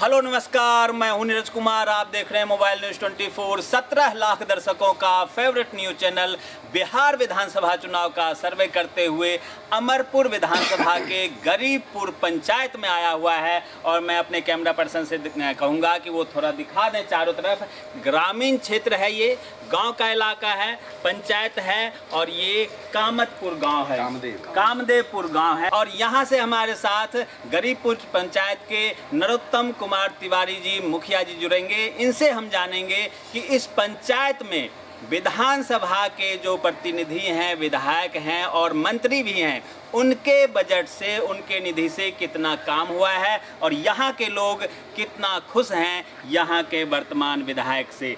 Hello नमस्कार, मैं हूं नीरज कुमार। आप देख रहे हैं मोबाइल न्यूज़ 24। 17 लाख दर्शकों का फेवरेट न्यूज़ चैनल बिहार विधानसभा चुनाव का सर्वे करते हुए अमरपुर विधानसभा के गरीबपुर पंचायत में आया हुआ है। और मैं अपने कैमरा पर्सन से कहूँगा कि वो थोड़ा दिखा दें चारों तरफ। ग्रामीण क्षेत्र है, ये गांव का इलाका है, पंचायत है और ये कामतपुर गांव है, कामदेवपुर गांव है। और यहाँ से हमारे साथ गरीबपुर पंचायत के नरोत्तम कुमार तिवारी जी मुखिया जी जुड़ेंगे। इनसे हम जानेंगे कि इस पंचायत में विधानसभा के जो प्रतिनिधि हैं, विधायक हैं और मंत्री भी हैं, उनके बजट से, उनके निधि से कितना काम हुआ है और यहाँ के लोग कितना खुश हैं यहाँ के वर्तमान विधायक से।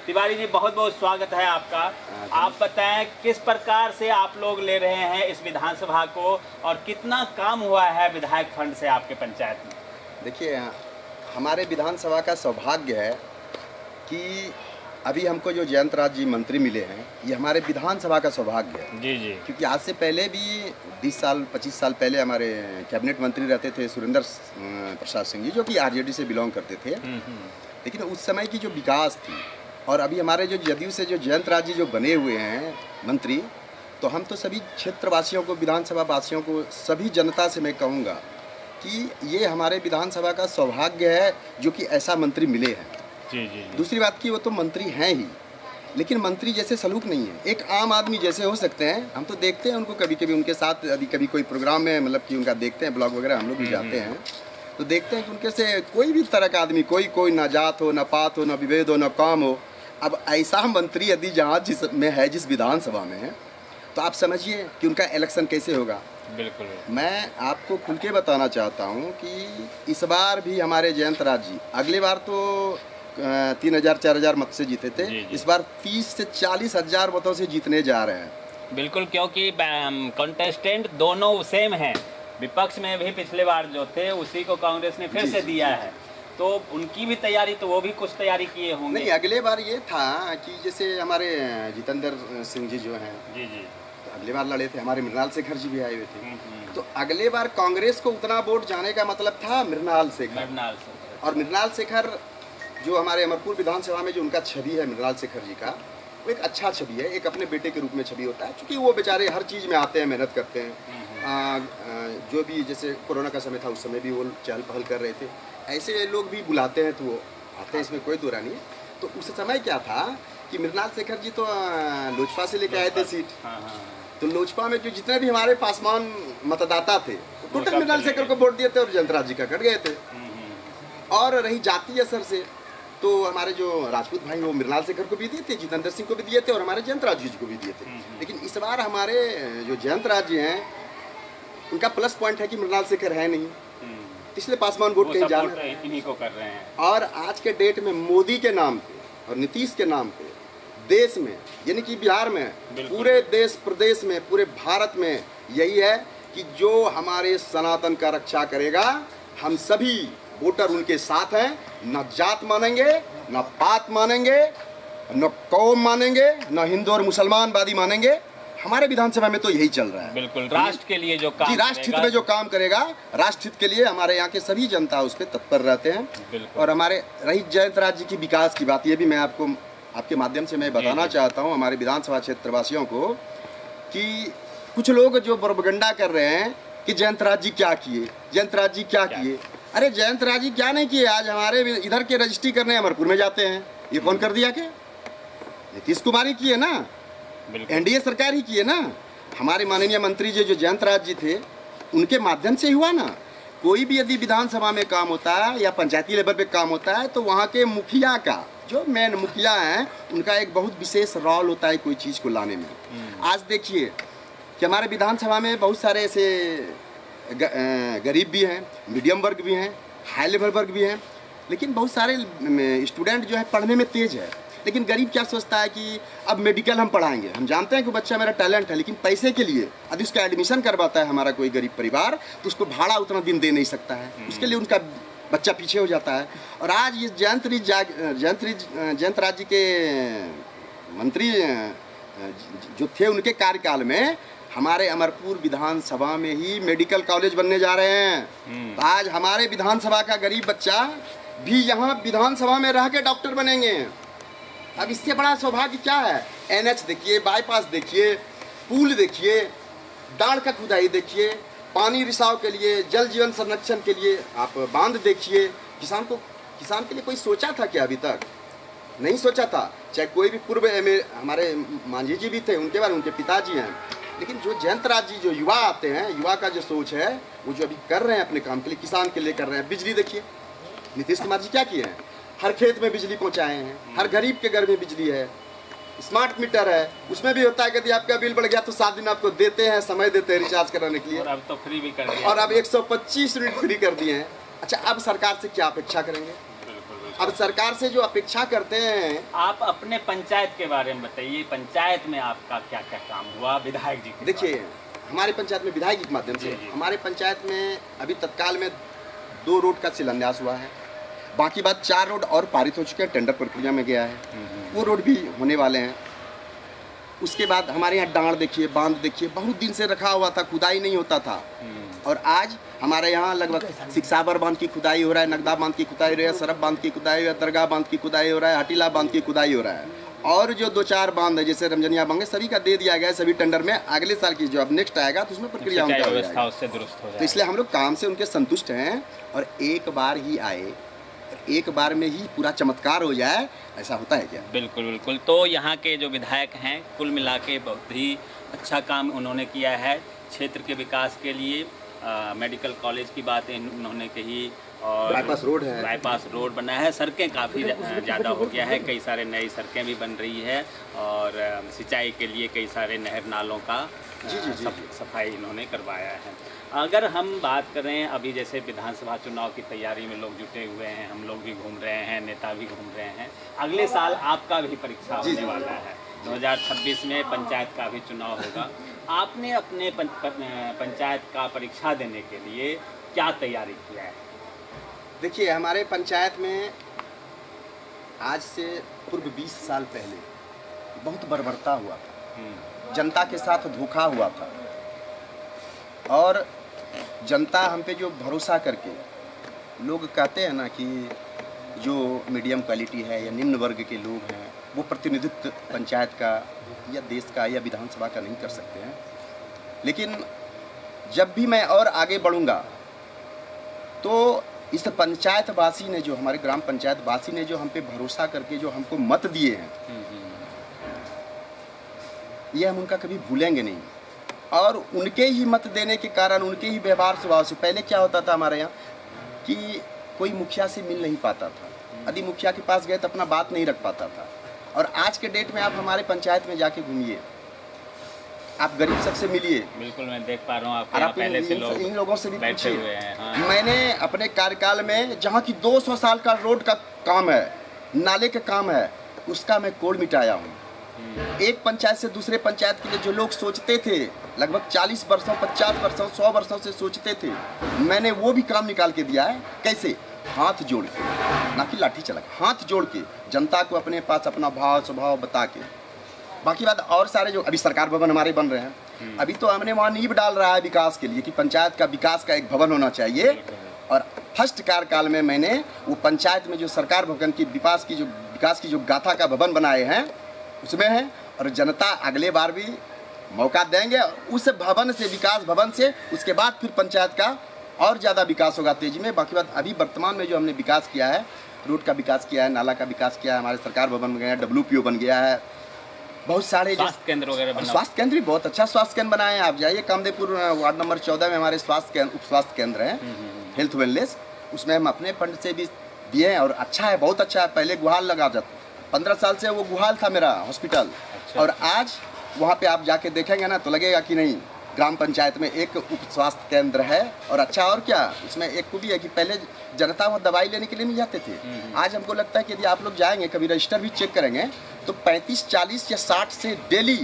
तिवारी जी, बहुत बहुत स्वागत है आपका। आप बताएं किस प्रकार से आप लोग ले रहे हैं इस विधानसभा को और कितना काम हुआ है विधायक फंड से आपके पंचायत में? देखिए, हमारे विधानसभा का सौभाग्य है कि अभी हमको जो जयंत राज जी मंत्री मिले हैं, ये हमारे विधानसभा का सौभाग्य है। जी जी। क्योंकि आज से पहले भी 20 साल 25 साल पहले हमारे कैबिनेट मंत्री रहते थे सुरेंद्र प्रसाद सिंह जी, जो कि आरजेडी से बिलोंग करते थे। लेकिन उस समय की जो विकास थी और अभी हमारे जो जदयू से जो जयंत राज जी जो बने हुए हैं मंत्री, तो हम तो सभी क्षेत्रवासियों को, विधानसभा वासियों को, सभी जनता से मैं कहूँगा कि ये हमारे विधानसभा का सौभाग्य है जो कि ऐसा मंत्री मिले हैं। जी जी। दूसरी बात की, वो तो मंत्री हैं ही, लेकिन मंत्री जैसे सलूक नहीं है, एक आम आदमी जैसे हो सकते हैं। हम तो देखते हैं उनको कभी कभी उनके साथ, यदि कभी कोई प्रोग्राम में मतलब कि उनका देखते हैं, ब्लॉग वगैरह हम लोग भी जाते हैं, तो देखते हैं कि उनके से कोई भी तरह का आदमी, कोई ना जात हो, ना पात हो, ना विभेद हो, ना काम हो। अब ऐसा मंत्री यदि जहाँ जिस में है, जिस विधानसभा में है, तो आप समझिए कि उनका इलेक्शन कैसे होगा। बिल्कुल। मैं आपको खुल के बताना चाहता हूँ कि इस बार भी हमारे जयंत राज जी, अगली बार तो 3000-4000 मत से जीते थे, इस बार 30 से 40 हजार मतों से जीतने जा रहे हैं। बिल्कुल, क्योंकि कंटेस्टेंट दोनों सेम हैं। विपक्ष में भी पिछले बार जो थे उसी को कांग्रेस ने फिर से दिया है, तो उनकी भी तैयारी, तो वो भी कुछ तैयारी किए होंगे। नहीं, अगले बार ये था कि जैसे हमारे जितेंद्र सिंह जी जो हैं, जी जी, तो अगले बार लड़े थे, हमारे मृणाल शेखर जी भी आए हुए थे। तो अगले बार कांग्रेस को उतना वोट जाने का मतलब था मृणाल शेखर। और मृणाल शेखर जो हमारे अमरपुर विधानसभा में जो उनका छवि है मृणाल शेखर जी का, वो एक अच्छा छवि है, एक अपने बेटे के रूप में छवि होता है। क्योंकि वो बेचारे हर चीज़ में आते हैं, मेहनत करते हैं। जो भी जैसे कोरोना का समय था, उस समय भी वो चहल पहल कर रहे थे। ऐसे लोग भी बुलाते हैं तो वो आते हैं, इसमें कोई दोरा नहीं है। तो उस समय क्या था कि मृणाल शेखर जी तो लोजपा से लेके आए थे सीट। तो लोजपा में जो जितने भी हमारे पासवान मतदाता थे, टोटल मृणाल शेखर को वोट दिए थे और जयंत राज जी का कट गए थे। और रही जातीय असर से, तो हमारे जो राजपूत भाई वो मृणाल शेखर को भी दिए थे, जितेंद्र सिंह को भी दिए थे और हमारे जयंत राज जी को भी दिए थे। लेकिन इस बार हमारे जो जयंत राज जी हैं, उनका प्लस पॉइंट है कि मृणाल शेखर है नहीं, इसलिए पासवान वोट कहीं जा रहे हैं, इन्हीं को कर रहे हैं। और आज के डेट में मोदी के नाम पे और नीतीश के नाम पे देश में, यानी कि बिहार में, पूरे देश प्रदेश में, पूरे भारत में यही है कि जो हमारे सनातन का रक्षा करेगा, हम सभी वोटर उनके साथ हैं। न जात मानेंगे, न पात मानेंगे, न कौम मानेंगे, न हिंदू और मुसलमानवादी मानेंगे। हमारे विधानसभा में तो यही चल रहा है। बिल्कुल, राष्ट्र के लिए जो काम, जी, राष्ट्र हित में जो काम करेगा, राष्ट्र हित के लिए हमारे यहाँ के सभी जनता उस पर तत्पर रहते हैं। और हमारे रही जयंत राज जी की विकास की बात, ये भी मैं आपको आपके माध्यम से मैं बताना चाहता हूँ हमारे विधानसभा क्षेत्रवासियों को कि कुछ लोग जो प्रोपेगेंडा कर रहे हैं कि जयंत राज जी क्या किए, जयंत राज जी क्या किए। अरे जयंत राज जी क्या नहीं किए, आज हमारे इधर के रजिस्ट्री करने अमरपुर में जाते हैं। ये कौन कर दिया? क्या नीतीश कुमार ही किए ना, एनडीए सरकार ही किए ना। हमारे माननीय मंत्री जी जो जयंत राज जी थे, उनके माध्यम से ही हुआ ना। कोई भी यदि विधानसभा में काम होता है या पंचायती लेवल पे काम होता है, तो वहाँ के मुखिया का, जो मेन मुखिया हैं, उनका एक बहुत विशेष रोल होता है कोई चीज़ को लाने में। आज देखिए कि हमारे विधानसभा में बहुत सारे ऐसे गरीब भी हैं, मीडियम वर्ग भी हैं, हाई लेवल वर्ग भी हैं, लेकिन बहुत सारे स्टूडेंट जो है पढ़ने में तेज है। लेकिन गरीब क्या सोचता है कि अब मेडिकल हम पढ़ाएंगे, हम जानते हैं कि बच्चा मेरा टैलेंट है, लेकिन पैसे के लिए यदि उसका एडमिशन करवाता है हमारा कोई गरीब परिवार, तो उसको भाड़ा उतना दिन दे नहीं सकता है, उसके लिए उनका बच्चा पीछे हो जाता है। और आज ये जयंत राज जी के मंत्री जो थे, उनके कार्यकाल में हमारे अमरपुर विधानसभा में ही मेडिकल कॉलेज बनने जा रहे हैं। तो आज हमारे विधानसभा का गरीब बच्चा भी यहाँ विधानसभा में रह के डॉक्टर बनेंगे। अब इससे बड़ा सौभाग्य क्या है? एनएच देखिए, बाईपास देखिए, पुल देखिए, डाल का खुदाई देखिए, पानी रिसाव के लिए, जल जीवन संरक्षण के लिए आप बांध देखिए। किसान के लिए कोई सोचा था क्या? अभी तक नहीं सोचा था। चाहे कोई भी पूर्व हमारे मांझी जी भी थे, उनके बाद उनके पिताजी हैं, लेकिन जो जयंत राज जी, जो युवा आते हैं, युवा का जो सोच है वो जो अभी कर रहे हैं अपने काम के लिए, किसान के लिए कर रहे हैं। बिजली देखिए, नीतीश कुमार जी क्या किए हैं? हर खेत में बिजली पहुंचाए हैं, हर गरीब के घर में बिजली है। स्मार्ट मीटर है, उसमें भी होता है कि यदि आपका बिल बढ़ गया तो 7 दिन आपको देते हैं, समय देते हैं रिचार्ज कराने के लिए। और अब तो फ्री भी कर दिया, और अब 125 यूनिट फ्री कर दिए हैं। अच्छा, अब सरकार से क्या अपेक्षा करेंगे? अब सरकार से जो अपेक्षा करते हैं। आप अपने पंचायत के बारे में बताइए, पंचायत में आपका क्या क्या काम हुआ विधायक जी के? देखिए, हमारे पंचायत में विधायक जी के माध्यम से हमारे पंचायत में अभी तत्काल में 2 रोड का शिलान्यास हुआ है। बाकी बात 4 रोड और पारित हो चुके हैं, टेंडर प्रक्रिया में गया है, वो रोड भी होने वाले हैं। उसके बाद हमारे यहाँ डांड देखिए, बांध देखिए, बहुत दिन से रखा हुआ था, खुदाई नहीं होता था। और आज हमारे यहाँ लगभग सिकसाबर बांध की खुदाई हो रहा है, नगदा बांध की खुदाई हो रही है, सरफ बांध की खुदाई हो रहा है, दरगाह बांध की खुदाई हो रहा है, हटीला बांध की खुदाई हो रहा है। और जो 2-4 बांध है जैसे रमजनिया बांध, सभी का दे दिया गया है। सभी टेंडर में अगले साल की जो अब नेक्स्ट आएगा तो उसमें प्रक्रिया उनका हो जाएगा, उससे दुरुस्त हो जाएगा। तो इसलिए हम लोग काम से उनके संतुष्ट हैं। और एक बार ही आए, एक बार में ही पूरा चमत्कार हो जाए, ऐसा होता है क्या? बिल्कुल बिल्कुल। तो यहाँ के जो विधायक हैं, कुल मिला के बहुत ही अच्छा काम उन्होंने किया है क्षेत्र के विकास के लिए। मेडिकल कॉलेज की बातें उन्होंने कही, और बाईपास रोड है, बाईपास रोड बना है, सड़कें काफ़ी ज़्यादा हो गया है, कई सारे नई सड़कें भी बन रही है, और सिंचाई के लिए कई सारे नहर नालों का सफाई इन्होंने करवाया है। अगर हम बात करें अभी जैसे विधानसभा चुनाव की तैयारी में लोग जुटे हुए हैं, हम लोग भी घूम रहे हैं, नेता भी घूम रहे हैं, अगले साल आपका भी परीक्षा होने वाला है, 2026 में पंचायत का भी चुनाव होगा। आपने अपने पंचायत का परीक्षा देने के लिए क्या तैयारी किया है? देखिए, हमारे पंचायत में आज से पूर्व 20 साल पहले बहुत बर्बरता हुआ था, जनता के साथ धोखा हुआ था, और जनता हम पे जो भरोसा करके, लोग कहते हैं ना कि जो मीडियम क्वालिटी है या निम्न वर्ग के लोग हैं वो प्रतिनिधित्व पंचायत का या देश का या विधानसभा का नहीं कर सकते हैं। लेकिन जब भी मैं और आगे बढ़ूंगा तो इस पंचायत वासी ने, जो हमारे ग्राम पंचायत वासी ने जो हम पे भरोसा करके जो हमको मत दिए हैं, ये हम उनका कभी भूलेंगे नहीं। और उनके ही मत देने के कारण, उनके ही व्यवहार स्वभाव से, पहले क्या होता था हमारे यहाँ कि कोई मुखिया से मिल नहीं पाता था, यदि मुखिया के पास गए तो अपना बात नहीं रख पाता था। और आज के डेट में आप हमारे पंचायत में जाके घूमिए, आप गरीब सबसे मिलिए। बिल्कुल, मैं देख पा रहा हूँ आपके यहाँ पहले से लोग इन लोगों से भी बैठे हुए हैं। हाँ। मैंने अपने कार्यकाल में जहाँ की 200 साल का रोड का काम है, नाले का काम है, उसका मैं कोड मिटाया हूँ। एक पंचायत से दूसरे पंचायत के लिए जो लोग सोचते थे, लगभग 40 वर्षों, 50 वर्षों, 100 वर्षों से सोचते थे, मैंने वो भी काम निकाल के दिया है। कैसे? हाथ जोड़ के, ना कि लाठी चला के, हाथ जोड़ के जनता को अपने पास अपना भाव स्वभाव बता के। बाकी बात और सारे जो अभी सरकार भवन हमारे बन रहे हैं, अभी तो हमने वहाँ नींव डाल रहा है विकास के लिए कि पंचायत का विकास का एक भवन होना चाहिए। और फर्स्ट कार्यकाल में मैंने वो पंचायत में जो सरकार भवन की विकास की जो गाथा का भवन बनाए हैं उसमें है। और जनता अगले बार भी मौका देंगे, उस भवन से, विकास भवन से, उसके बाद फिर पंचायत का और ज़्यादा विकास होगा तेजी में। बाकी बात अभी वर्तमान में जो हमने विकास किया है, रोड का विकास किया है, नाला का विकास किया है, हमारे सरकार भवन बन गया है, WPO बन गया है, बहुत सारे स्वास्थ्य केंद्र वगैरह बना। स्वास्थ्य केंद्र भी बहुत अच्छा स्वास्थ्य केंद्र बनाए हैं। आप जाइए कामदेवपुर वार्ड नंबर 14 में हमारे उप स्वास्थ्य केंद्र हैं, हेल्थ वेलनेस, उसमें हम अपने फंड से भी दिए हैं और अच्छा है, बहुत अच्छा है। पहले गुहाल लगा जाता, 15 साल से वो गुहाल था मेरा हॉस्पिटल। अच्छा। और आज वहाँ पे आप जाके देखेंगे ना तो लगेगा कि नहीं, ग्राम पंचायत में एक उप स्वास्थ्य केंद्र है। और अच्छा, और क्या उसमें एक को भी है कि पहले जनता वो दवाई लेने के लिए नहीं जाते थे, आज हमको लगता है कि यदि आप लोग जाएंगे, कभी रजिस्टर भी चेक करेंगे तो 35, 40 या 60 से डेली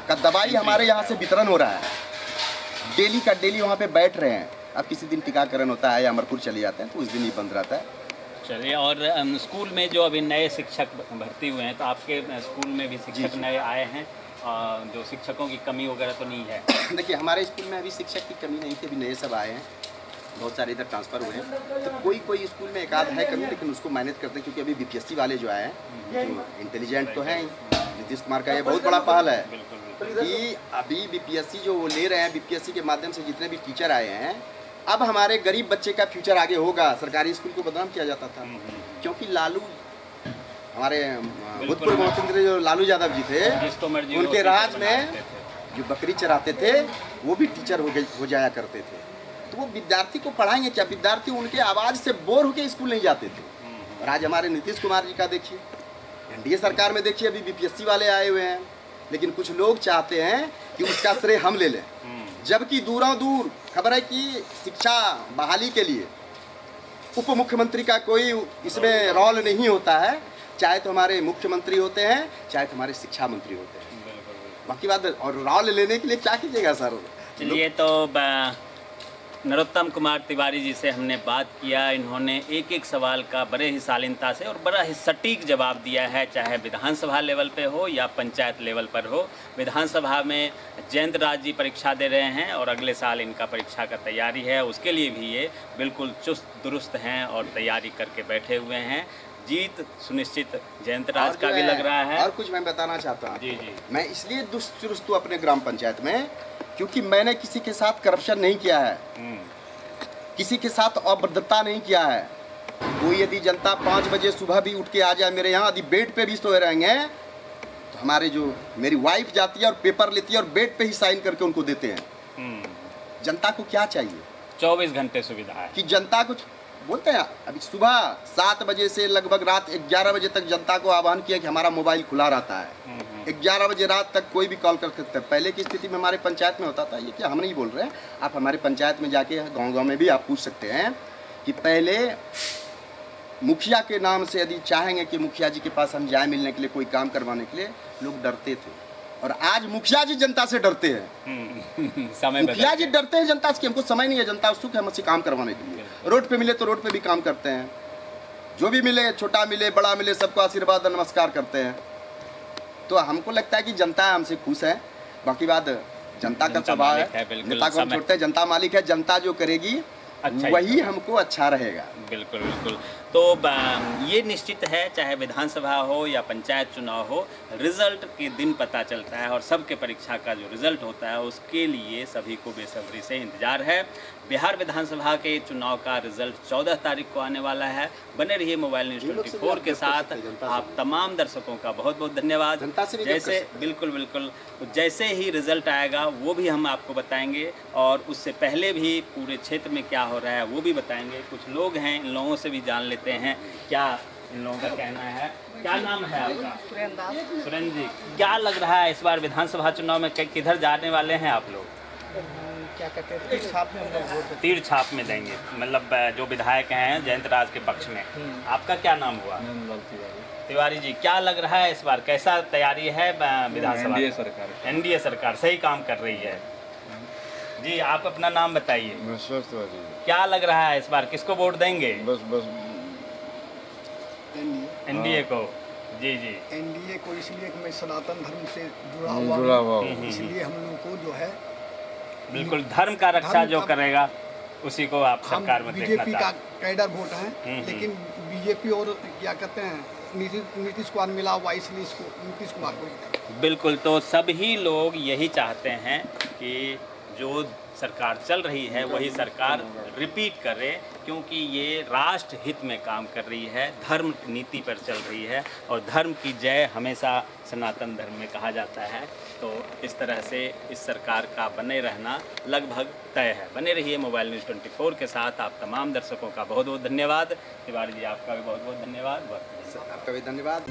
का दवाई हमारे यहाँ से वितरण हो रहा है। डेली का डेली वहाँ पे बैठ रहे हैं। अब किसी दिन टीकाकरण होता है या अमरपुर चले जाते हैं तो उस दिन ही बंद रहता है। चलिए, और स्कूल में जो अभी नए शिक्षक भर्ती हुए हैं, तो आपके स्कूल में भी शिक्षक नए आए हैं, जो शिक्षकों की कमी वगैरह तो नहीं है? देखिए हमारे स्कूल में अभी शिक्षक की कमी नहीं थी, अभी नए सब आए हैं, बहुत सारे इधर ट्रांसफ़र हुए हैं, तो कोई स्कूल में एक आध है कमी, लेकिन उसको मैनेज करते हैं, क्योंकि अभी बीपीएससी वाले जो आए हैं जो इंटेलिजेंट तो हैं ही। नीतीश कुमार का ये बहुत बड़ा पहल है कि अभी बीपीएससी जो वो ले रहे हैं, बीपीएससी के माध्यम से जितने भी टीचर आए हैं, अब हमारे गरीब बच्चे का फ्यूचर आगे होगा। सरकारी स्कूल को बदनाम किया जाता था, क्योंकि लालू हमारे भूतपूर्व मुख्यमंत्री जो लालू यादव जी थे, उनके राज में जो बकरी चराते थे वो भी टीचर हो जाया करते थे। तो वो विद्यार्थी को पढ़ाएंगे क्या? विद्यार्थी उनके आवाज़ से बोर होकर स्कूल नहीं जाते थे। और आज हमारे नीतीश कुमार जी का देखिए, एनडीए सरकार में देखिए अभी बीपीएससी वाले आए हुए हैं, लेकिन कुछ लोग चाहते हैं कि उसका श्रेय हम ले लें, जबकि दूरों दूर खबर है कि शिक्षा बहाली के लिए उप मुख्यमंत्री का कोई इसमें रोल नहीं होता है, चाहे तो हमारे मुख्यमंत्री होते हैं, चाहे तो हमारे शिक्षा मंत्री होते हैं। बाकी बात, और रोल लेने के लिए क्या कीजिएगा सर? चलिए, तो नरोत्तम कुमार तिवारी जी से हमने बात किया। इन्होंने एक एक सवाल का बड़े ही शालीनता से और बड़ा ही सटीक जवाब दिया है, चाहे विधानसभा लेवल पे हो या पंचायत लेवल पर हो। विधानसभा में जयंत राज जी परीक्षा दे रहे हैं और अगले साल इनका परीक्षा का तैयारी है, उसके लिए भी ये बिल्कुल चुस्त दुरुस्त हैं और तैयारी करके बैठे हुए हैं। जीत सुनिश्चित जयंत राज का भी लग रहा है। और कुछ मैं बताना चाहता हूँ। जी। मैं इसलिए दुरुस्त हूँ अपने ग्राम पंचायत में, क्योंकि मैंने किसी के साथ करप्शन नहीं किया है, किसी के साथ अभद्रता नहीं किया है। कोई यदि जनता 5 बजे सुबह भी उठ के आ जाए मेरे यहाँ, यदि बेड पे भी सोए रहेंगे, तो हमारे जो मेरी वाइफ जाती है और पेपर लेती है और बेड पे ही साइन करके उनको देते हैं। जनता को क्या चाहिए? 24 घंटे सुविधा है कि जनता को बोलते हैं। अभी सुबह 7 बजे से लगभग रात 11 बजे तक जनता को आह्वान किया कि हमारा मोबाइल खुला रहता है। 11 बजे रात तक कोई भी कॉल कर सकते हैं। पहले की स्थिति में हमारे पंचायत में होता था, ये क्या हम नहीं बोल रहे हैं, आप हमारे पंचायत में जाके गांव-गांव में भी आप पूछ सकते हैं कि पहले मुखिया के नाम से यदि चाहेंगे कि मुखिया जी के पास हम जाए मिलने के लिए, कोई काम करवाने के लिए, लोग डरते थे। और आज मुखिया जी जनता से डरते हैं। मुखिया जी डरते हैं जनता से कि हमको समय नहीं है, जनता उत्सुक है मुझसे काम करवाने के लिए। रोड पे मिले तो रोड पे भी काम करते हैं, जो भी मिले, छोटा मिले बड़ा मिले, सबको आशीर्वाद और नमस्कार करते हैं। तो हमको लगता है कि जनता हमसे खुश है। बाकी बात जनता का स्वभाव है, नेता को हम छोड़ते हैं, जनता मालिक है, जनता जो करेगी अच्छा वही हमको अच्छा रहेगा। बिल्कुल बिल्कुल। तो ये निश्चित है, चाहे विधानसभा हो या पंचायत चुनाव हो, रिजल्ट के दिन पता चलता है और सबके परीक्षा का जो रिजल्ट होता है उसके लिए सभी को बेसब्री से इंतजार है। बिहार विधानसभा के चुनाव का रिजल्ट 14 तारीख को आने वाला है। बने रहिए मोबाइल न्यूज़ 24 के साथ। आप तमाम दर्शकों का बहुत बहुत धन्यवाद। जैसे बिल्कुल जैसे ही रिजल्ट आएगा वो भी हम आपको बताएंगे, और उससे पहले भी पूरे क्षेत्र में क्या हो रहा है वो भी बताएंगे। कुछ लोग हैं, इन लोगों से भी जान लेते हैं क्या इन लोगों का कहना है। क्या नाम है आपका? सुरेंद्र जी, क्या लग रहा है इस बार विधानसभा चुनाव में किधर जाने वाले हैं आप लोग? क्या कहते हैं, तीर छाप में हम लोग वोट देते हैं। तीर छाप में देंगे, मतलब जो विधायक हैं जयंत राज के पक्ष में। आपका क्या नाम हुआ? तिवारी जी, क्या लग रहा है इस बार कैसा तैयारी है विधानसभा? एनडीए सरकार सही काम कर रही है। जी, आप अपना नाम बताइए। क्या लग रहा है इस बार किसको वोट देंगे? बस एनडीए को। जी एनडीए को, इसलिए कि मैं सनातन धर्म से जुड़ा हुआ हूं, इसलिए हम लोग को जो है बिल्कुल धर्म का रक्षा जो करेगा उसी को आप सरकार में देखना बीजेपी का चाहते कैडर वोट है, लेकिन बीजेपी और क्या कहते हैं नीतीश कुमार मिला हुआ, इसलिए इसको नीतीश कुमार को। बिल्कुल, तो सभी लोग यही चाहते हैं कि जो सरकार चल रही है वही सरकार रिपीट करे, क्योंकि ये राष्ट्र हित में काम कर रही है, धर्म नीति पर चल रही है, और धर्म की जय हमेशा सनातन धर्म में कहा जाता है। तो इस तरह से इस सरकार का बने रहना लगभग तय है। बने रहिए मोबाइल न्यूज़ 24 के साथ। आप तमाम दर्शकों का बहुत बहुत धन्यवाद। तिवारी जी, आपका भी बहुत बहुत धन्यवाद। आपका भी धन्यवाद।